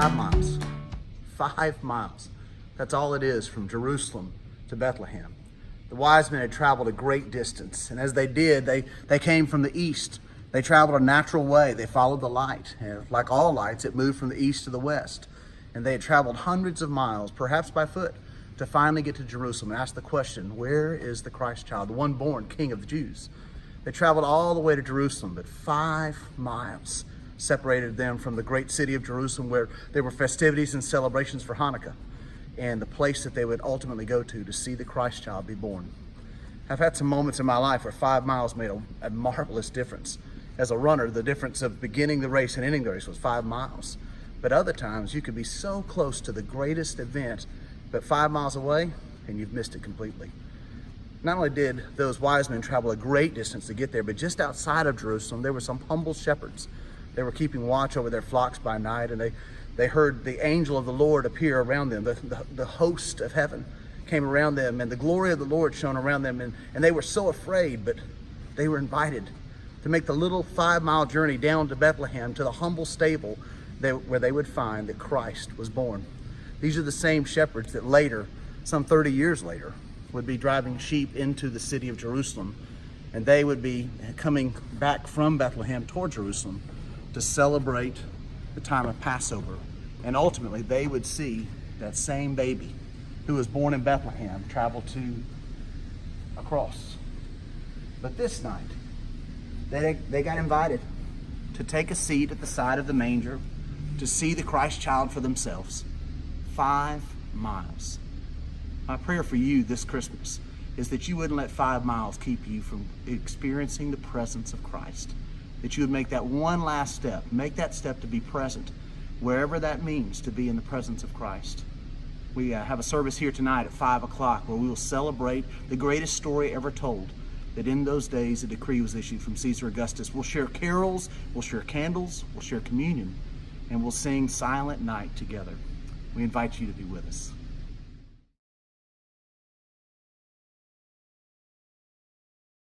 5 miles. 5 miles. That's all it is from Jerusalem to Bethlehem. The wise men had traveled a great distance, and as they did, they came from the east. They traveled a natural way. They followed the light. And like all lights, it moved from the east to the west. And they had traveled hundreds of miles, perhaps by foot, to finally get to Jerusalem and ask the question, where is the Christ child, the one born King of the Jews? They traveled all the way to Jerusalem, but 5 miles separated them from the great city of Jerusalem, where there were festivities and celebrations for Hanukkah, and the place that they would ultimately go to see the Christ child be born. I've had some moments in my life where 5 miles made a marvelous difference. As a runner, the difference of beginning the race and ending the race was 5 miles. But other times you could be so close to the greatest event, but 5 miles away and you've missed it completely. Not only did those wise men travel a great distance to get there, but just outside of Jerusalem, there were some humble shepherds. They were keeping watch over their flocks by night, and they heard the angel of the Lord appear around them. The host of heaven came around them, and the glory of the Lord shone around them, and they were so afraid, but they were invited to make the little 5-mile journey down to Bethlehem, to the humble stable where they would find that Christ was born. These are the same shepherds that later, some 30 years later, would be driving sheep into the city of Jerusalem, and they would be coming back from Bethlehem toward Jerusalem to celebrate the time of Passover. And ultimately, they would see that same baby who was born in Bethlehem travel to a cross. But this night, they got invited to take a seat at the side of the manger to see the Christ child for themselves. 5 miles. My prayer for you this Christmas is that you wouldn't let 5 miles keep you from experiencing the presence of Christ. That you would make that one last step, make that step to be present, wherever that means to be in the presence of Christ. We have a service here tonight at 5 o'clock where we will celebrate the greatest story ever told, that in those days a decree was issued from Caesar Augustus. We'll share carols, we'll share candles, we'll share communion, and we'll sing Silent Night together. We invite you to be with us.